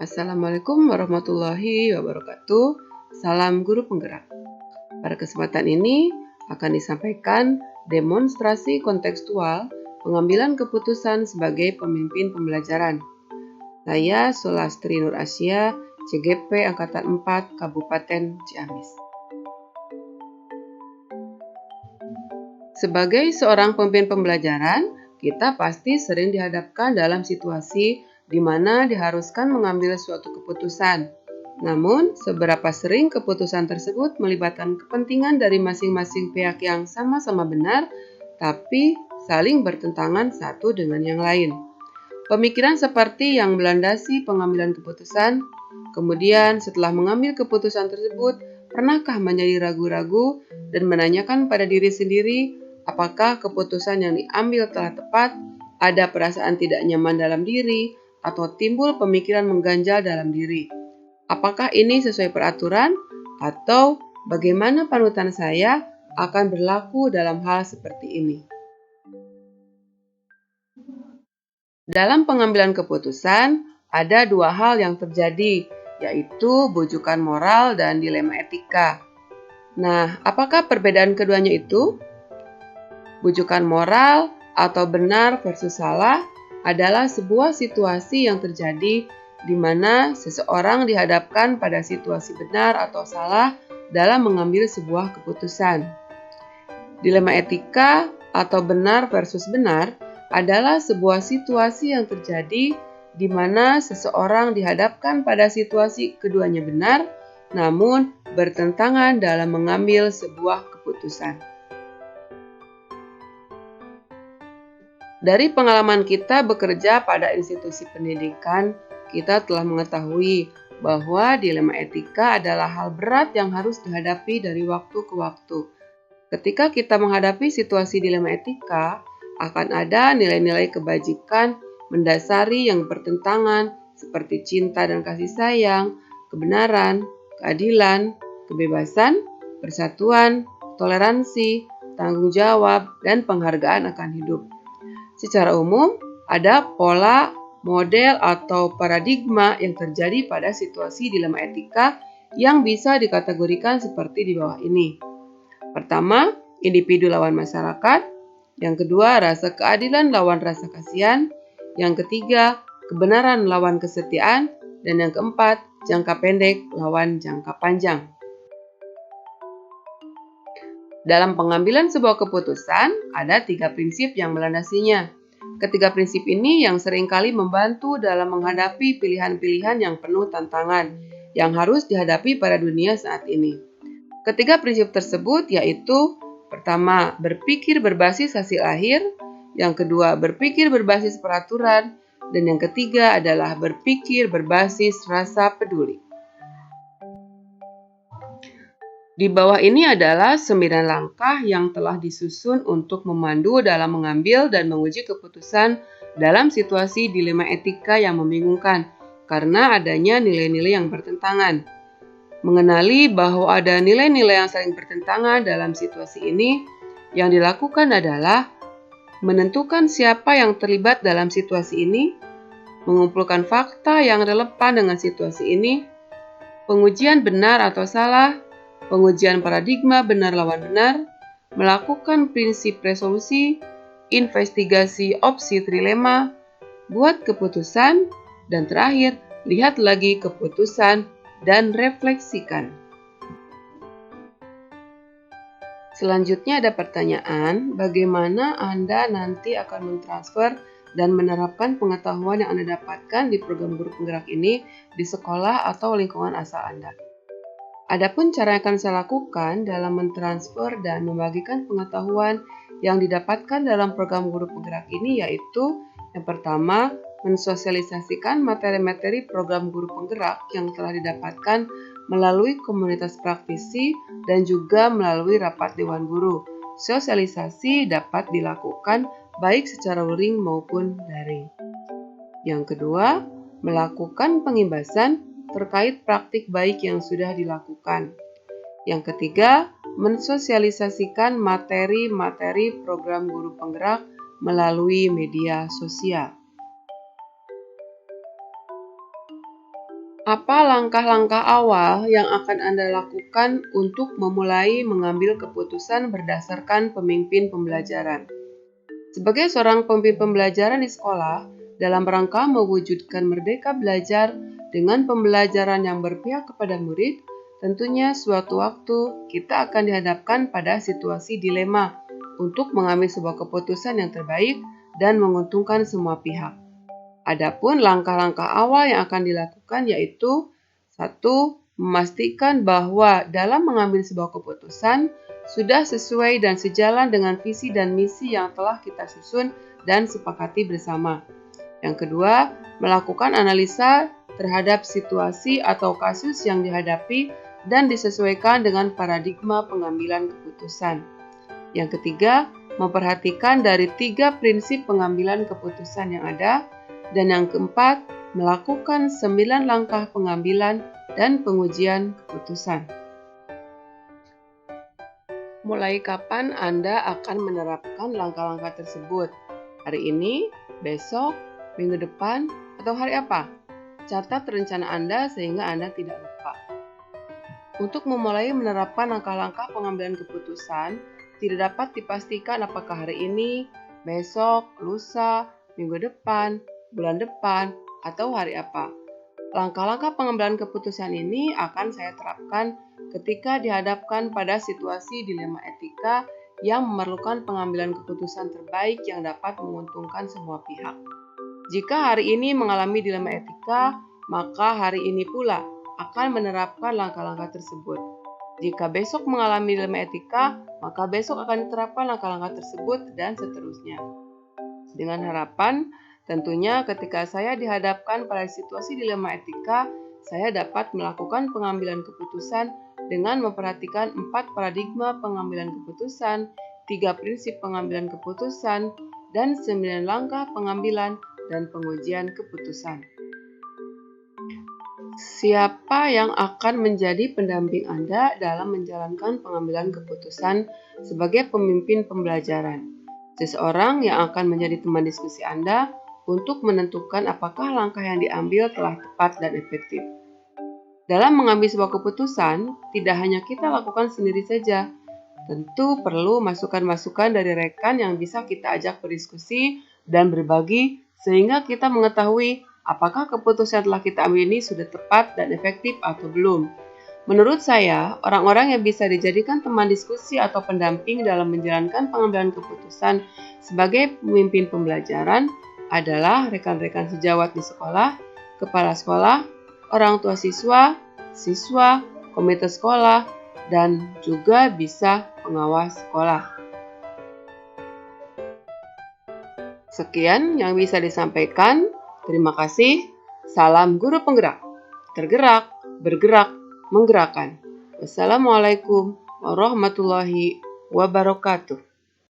Assalamualaikum warahmatullahi wabarakatuh. Salam guru penggerak. Pada kesempatan ini akan disampaikan demonstrasi kontekstual pengambilan keputusan sebagai pemimpin pembelajaran. Saya Sulastri Nur Asia, CGP Angkatan 4 Kabupaten Ciamis. Sebagai seorang pemimpin pembelajaran, kita pasti sering dihadapkan dalam situasi di mana diharuskan mengambil suatu keputusan. Namun, seberapa sering keputusan tersebut melibatkan kepentingan dari masing-masing pihak yang sama-sama benar, tapi saling bertentangan satu dengan yang lain. Pemikiran seperti yang melandasi pengambilan keputusan, kemudian setelah mengambil keputusan tersebut, pernahkah menjadi ragu-ragu dan menanyakan pada diri sendiri apakah keputusan yang diambil telah tepat, ada perasaan tidak nyaman dalam diri, atau timbul pemikiran mengganjal dalam diri. Apakah ini sesuai peraturan atau bagaimana panutan saya akan berlaku dalam hal seperti ini? Dalam pengambilan keputusan, ada dua hal yang terjadi, yaitu bujukan moral dan dilema etika. Nah, apakah perbedaan keduanya itu? Bujukan moral atau benar versus salah adalah sebuah situasi yang terjadi di mana seseorang dihadapkan pada situasi benar atau salah dalam mengambil sebuah keputusan. Dilema etika atau benar versus benar adalah sebuah situasi yang terjadi di mana seseorang dihadapkan pada situasi keduanya benar, namun bertentangan dalam mengambil sebuah keputusan. Dari pengalaman kita bekerja pada institusi pendidikan, kita telah mengetahui bahwa dilema etika adalah hal berat yang harus dihadapi dari waktu ke waktu. Ketika kita menghadapi situasi dilema etika, akan ada nilai-nilai kebajikan mendasari yang bertentangan seperti cinta dan kasih sayang, kebenaran, keadilan, kebebasan, persatuan, toleransi, tanggung jawab, dan penghargaan akan hidup. Secara umum, ada pola, model, atau paradigma yang terjadi pada situasi dilema etika yang bisa dikategorikan seperti di bawah ini. Pertama, individu lawan masyarakat. Yang kedua, rasa keadilan lawan rasa kasihan. Yang ketiga, kebenaran lawan kesetiaan. Dan yang keempat, jangka pendek lawan jangka panjang. Dalam pengambilan sebuah keputusan, ada 3 prinsip yang melandasinya. Ketiga prinsip ini yang seringkali membantu dalam menghadapi pilihan-pilihan yang penuh tantangan yang harus dihadapi pada dunia saat ini. Ketiga prinsip tersebut yaitu, pertama, berpikir berbasis hasil akhir, yang kedua, berpikir berbasis peraturan, dan yang ketiga adalah berpikir berbasis rasa peduli. Di bawah ini adalah 9 langkah yang telah disusun untuk memandu dalam mengambil dan menguji keputusan dalam situasi dilema etika yang membingungkan karena adanya nilai-nilai yang bertentangan. Mengenali bahwa ada nilai-nilai yang saling bertentangan dalam situasi ini, yang dilakukan adalah menentukan siapa yang terlibat dalam situasi ini, mengumpulkan fakta yang relevan dengan situasi ini, pengujian benar atau salah, pengujian paradigma benar lawan benar, melakukan prinsip resolusi, investigasi opsi trilema, buat keputusan, dan terakhir, lihat lagi keputusan dan refleksikan. Selanjutnya ada pertanyaan, bagaimana Anda nanti akan mentransfer dan menerapkan pengetahuan yang Anda dapatkan di program guru penggerak ini di sekolah atau lingkungan asal Anda? Adapun cara yang akan saya lakukan dalam mentransfer dan membagikan pengetahuan yang didapatkan dalam program guru penggerak ini yaitu yang pertama, mensosialisasikan materi-materi program guru penggerak yang telah didapatkan melalui komunitas praktisi dan juga melalui rapat dewan guru. Sosialisasi dapat dilakukan baik secara luring maupun daring. Yang kedua, melakukan pengimbasan terkait praktik baik yang sudah dilakukan. Yang ketiga, mensosialisasikan materi-materi program guru penggerak melalui media sosial. Apa langkah-langkah awal yang akan Anda lakukan untuk memulai mengambil keputusan berdasarkan pemimpin pembelajaran? Sebagai seorang pemimpin pembelajaran di sekolah, dalam rangka mewujudkan merdeka belajar dengan pembelajaran yang berpihak kepada murid, tentunya suatu waktu kita akan dihadapkan pada situasi dilema untuk mengambil sebuah keputusan yang terbaik dan menguntungkan semua pihak. Adapun langkah-langkah awal yang akan dilakukan yaitu 1. Memastikan bahwa dalam mengambil sebuah keputusan sudah sesuai dan sejalan dengan visi dan misi yang telah kita susun dan sepakati bersama. Yang kedua, melakukan analisa terhadap situasi atau kasus yang dihadapi dan disesuaikan dengan paradigma pengambilan keputusan. Yang ketiga, memperhatikan dari 3 prinsip pengambilan keputusan yang ada. Dan yang keempat, melakukan 9 langkah pengambilan dan pengujian keputusan. Mulai kapan Anda akan menerapkan langkah-langkah tersebut? Hari ini, besok, minggu depan, atau hari apa? Catat rencana Anda sehingga Anda tidak lupa. Untuk memulai menerapkan langkah-langkah pengambilan keputusan, tidak dapat dipastikan apakah hari ini, besok, lusa, minggu depan, bulan depan, atau hari apa. Langkah-langkah pengambilan keputusan ini akan saya terapkan ketika dihadapkan pada situasi dilema etika yang memerlukan pengambilan keputusan terbaik yang dapat menguntungkan semua pihak. Jika hari ini mengalami dilema etika, maka hari ini pula akan menerapkan langkah-langkah tersebut. Jika besok mengalami dilema etika, maka besok akan diterapkan langkah-langkah tersebut dan seterusnya. Dengan harapan, tentunya ketika saya dihadapkan pada situasi dilema etika, saya dapat melakukan pengambilan keputusan dengan memperhatikan 4 paradigma pengambilan keputusan, 3 prinsip pengambilan keputusan, dan 9 langkah pengambilan dan pengujian keputusan. Siapa yang akan menjadi pendamping Anda dalam menjalankan pengambilan keputusan sebagai pemimpin pembelajaran? Seseorang yang akan menjadi teman diskusi Anda untuk menentukan apakah langkah yang diambil telah tepat dan efektif. Dalam mengambil sebuah keputusan, tidak hanya kita lakukan sendiri saja. Tentu perlu masukan-masukan dari rekan yang bisa kita ajak berdiskusi dan berbagi sehingga kita mengetahui apakah keputusan yang telah kita ambil ini sudah tepat dan efektif atau belum. Menurut saya, orang-orang yang bisa dijadikan teman diskusi atau pendamping dalam menjalankan pengambilan keputusan sebagai pemimpin pembelajaran adalah rekan-rekan sejawat di sekolah, kepala sekolah, orang tua siswa, siswa, komite sekolah, dan juga bisa pengawas sekolah. Sekian yang bisa disampaikan. Terima kasih. Salam guru penggerak. Tergerak, bergerak, menggerakkan. Wassalamualaikum warahmatullahi wabarakatuh.